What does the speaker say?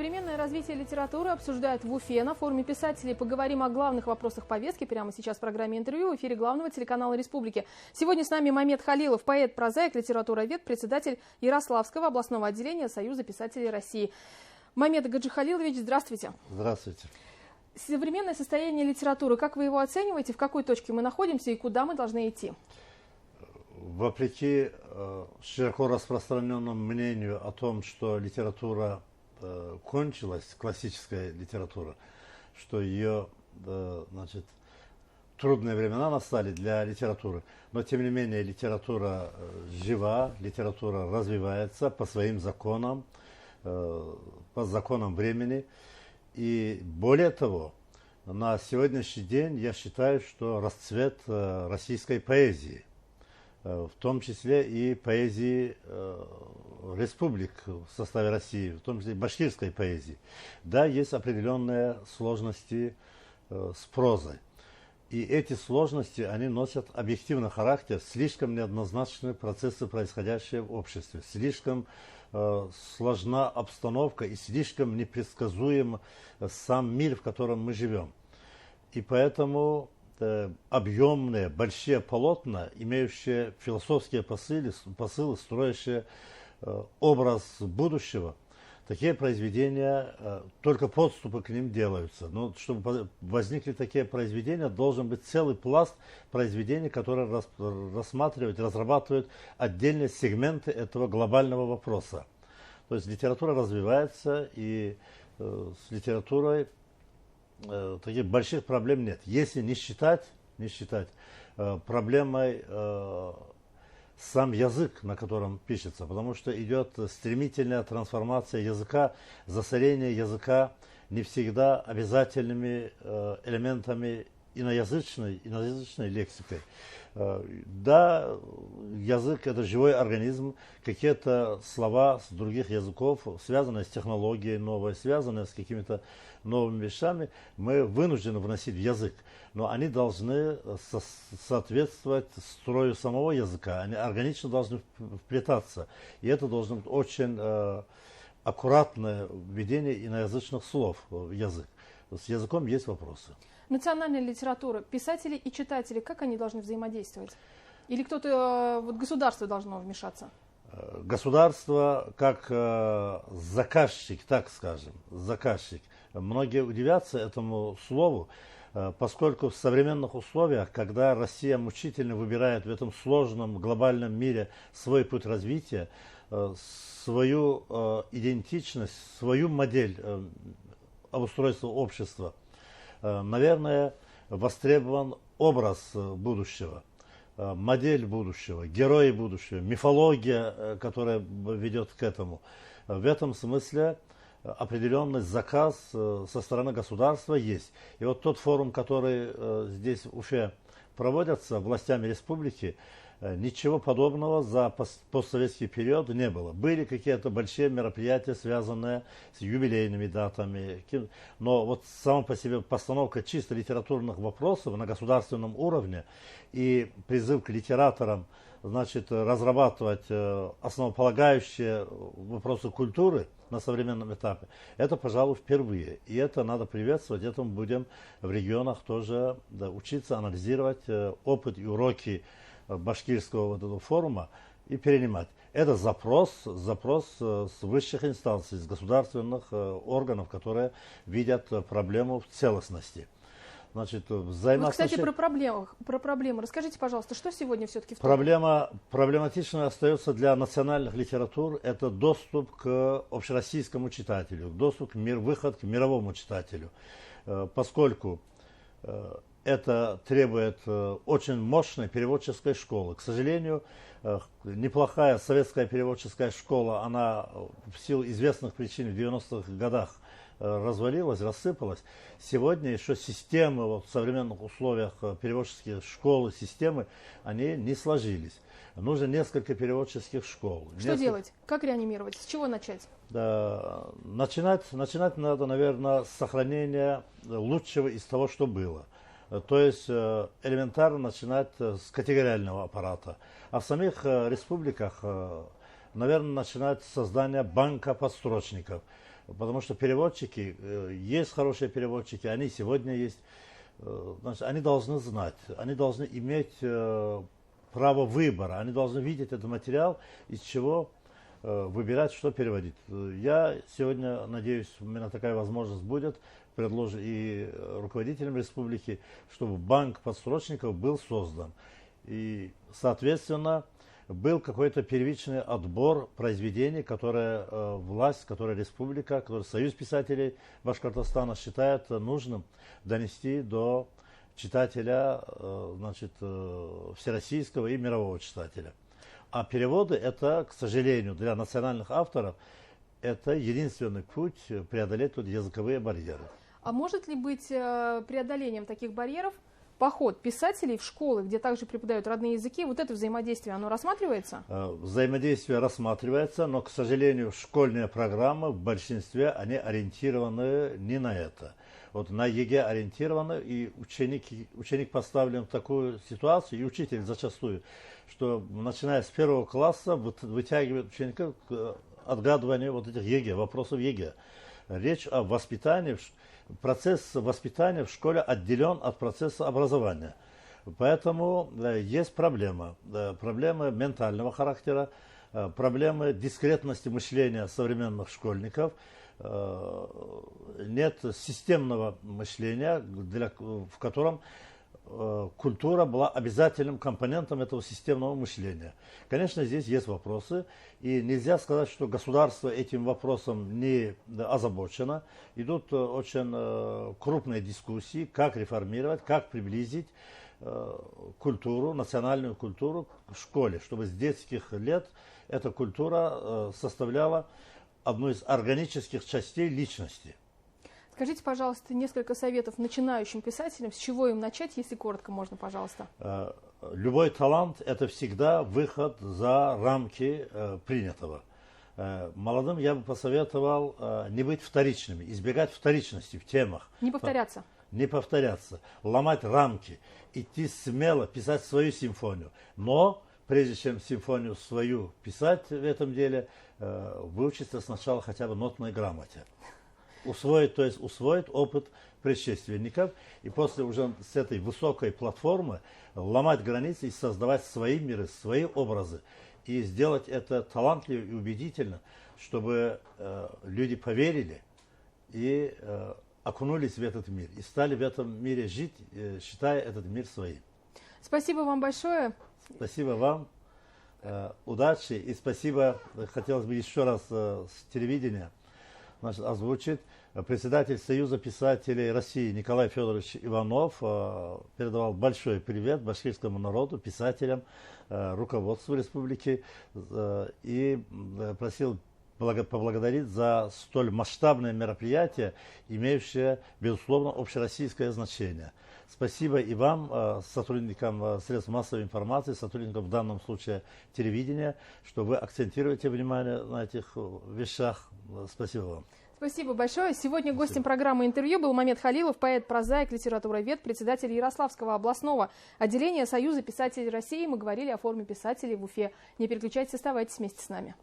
Современное развитие литературы обсуждают в Уфе на форуме писателей. Поговорим о главных вопросах повестки прямо сейчас в программе интервью в эфире главного телеканала «Республики». Сегодня с нами Мамед Халилов, поэт, прозаик, литературовед, председатель Ярославского областного отделения Союза писателей России. Мамед Гаджихалилович, здравствуйте. Здравствуйте. Современное состояние литературы, как вы его оцениваете, в какой точке мы находимся и куда мы должны идти? Вопреки широко распространенному мнению о том, что литература кончилась, классическая литература, что ее, трудные времена настали для литературы, но тем не менее литература жива, литература развивается по своим законам, по законам времени. И более того, на сегодняшний день я считаю, что расцвет российской поэзии, в том числе и поэзии республик в составе России, в том числе и башкирской поэзии. Да, есть определенные сложности с прозой. И эти сложности, они носят объективный характер, слишком неоднозначные процессы, происходящие в обществе, слишком сложна обстановка и слишком непредсказуем сам мир, в котором мы живем. И поэтому объемные, большие полотна, имеющие философские посылы, строящие образ будущего, такие произведения, только подступы к ним делаются. Но чтобы возникли такие произведения, должен быть целый пласт произведений, которые рассматривают, разрабатывают отдельные сегменты этого глобального вопроса. То есть литература развивается, и с литературой таких больших проблем нет. Если не считать проблемой сам язык, на котором пишется, потому что идет стремительная трансформация языка, засорение языка не всегда обязательными элементами иноязычной лексикой. Да, язык – это живой организм, какие-то слова с других языков, связанные с технологией новой, связанные с какими-то новыми вещами, мы вынуждены вносить в язык. Но они должны соответствовать строю самого языка, они органично должны вплетаться. И это должно быть очень аккуратное введение иноязычных слов в язык. С языком есть вопросы. Национальная литература, писатели и читатели, как они должны взаимодействовать? Или кто-то, государство должно вмешаться? Государство как заказчик, так скажем, заказчик. Многие удивятся этому слову, поскольку в современных условиях, когда Россия мучительно выбирает в этом сложном глобальном мире свой путь развития, свою идентичность, свою модель обустройства общества, наверное, востребован образ будущего, модель будущего, герои будущего, мифология, которая ведет к этому. В этом смысле определенный заказ со стороны государства есть. И вот тот форум, который здесь в Уфе проводится властями республики, ничего подобного за постсоветский период не было. Были какие-то большие мероприятия, связанные с юбилейными датами. Но вот сама по себе постановка чисто литературных вопросов на государственном уровне и призыв к литераторам, разрабатывать основополагающие вопросы культуры на современном этапе, это, пожалуй, впервые. И это надо приветствовать, этому будем в регионах тоже учиться, анализировать опыт и уроки башкирского этого форума и перенимать. Это запрос с высших инстанций, с государственных органов, которые видят проблему в целостности. Кстати, про проблемы. Расскажите, пожалуйста, что сегодня все-таки проблематичной остается для национальных литератур – это доступ к общероссийскому читателю, выход к мировому читателю, поскольку это требует очень мощной переводческой школы. К сожалению, неплохая советская переводческая школа, она в силу известных причин в 90-х годах развалилась, рассыпалась. Сегодня еще системы в современных условиях переводческие школы, системы, они не сложились. Нужно несколько переводческих школ. Что делать? Как реанимировать? С чего начать? Да, начинать надо, наверное, с сохранения лучшего из того, что было. То есть элементарно начинать с категориального аппарата. А в самих республиках, наверное, начинать с создания банка подстрочников. Потому что переводчики, есть хорошие переводчики, они сегодня есть. Значит, они должны знать, они должны иметь право выбора, они должны видеть этот материал, из чего выбирать, что переводить. Я сегодня, надеюсь, у меня такая возможность будет, предложу и руководителям республики, чтобы банк подсрочников был создан. И, соответственно, был какой-то первичный отбор произведений, которые власть, которые республика, который Союз писателей Башкортостана считает нужным донести до читателя, значит, всероссийского и мирового читателя. А переводы это, к сожалению, для национальных авторов, это единственный путь преодолеть тут языковые барьеры. А может ли быть преодолением таких барьеров поход писателей в школы, где также преподают родные языки? Вот это взаимодействие, оно рассматривается? Взаимодействие рассматривается, но, к сожалению, школьные программы в большинстве, они ориентированы не на это. Вот на ЕГЭ ориентированы, и ученик поставлен в такую ситуацию, и учитель зачастую, что начиная с 1 класса вытягивает ученика к отгадыванию вот этих ЕГЭ, вопросов ЕГЭ. Речь о воспитании, процесс воспитания в школе отделен от процесса образования. Поэтому есть проблема, проблемы ментального характера, проблемы дискретности мышления современных школьников, нет системного мышления, в котором культура была обязательным компонентом этого системного мышления. Конечно, здесь есть вопросы, и нельзя сказать, что государство этим вопросом не озабочено. Идут очень крупные дискуссии, как реформировать, как приблизить культуру, национальную культуру к школе, чтобы с детских лет эта культура составляла одну из органических частей личности. Скажите, пожалуйста, несколько советов начинающим писателям, с чего им начать, если коротко можно, пожалуйста. Любой талант – это всегда выход за рамки принятого. Молодым я бы посоветовал не быть вторичными, избегать вторичности в темах. Не повторяться. Не повторяться, ломать рамки, идти смело, писать свою симфонию. Но прежде чем симфонию свою писать в этом деле, выучиться сначала хотя бы нотной грамоте. Усвоить, то есть усвоить опыт предшественников, и после уже с этой высокой платформы ломать границы и создавать свои миры, свои образы. И сделать это талантливо и убедительно, чтобы люди поверили и окунулись в этот мир. И стали в этом мире жить, считая этот мир своим. Спасибо вам большое. Спасибо вам. Удачи. И спасибо, хотелось бы еще раз с телевидения озвучить. Председатель Союза писателей России Николай Федорович Иванов передавал большой привет башкирскому народу, писателям, руководству республики и просил поблагодарить за столь масштабное мероприятие, имеющее, безусловно, общероссийское значение. Спасибо и вам, сотрудникам средств массовой информации, сотрудникам в данном случае телевидения, что вы акцентируете внимание на этих вещах. Спасибо вам. Спасибо большое. Сегодня гостем программы «Интервью» был Мамед Халилов, поэт, прозаик, литературовед, председатель Ярославского областного отделения Союза писателей России. Мы говорили о форме писателей в Уфе. Не переключайтесь, оставайтесь вместе с нами.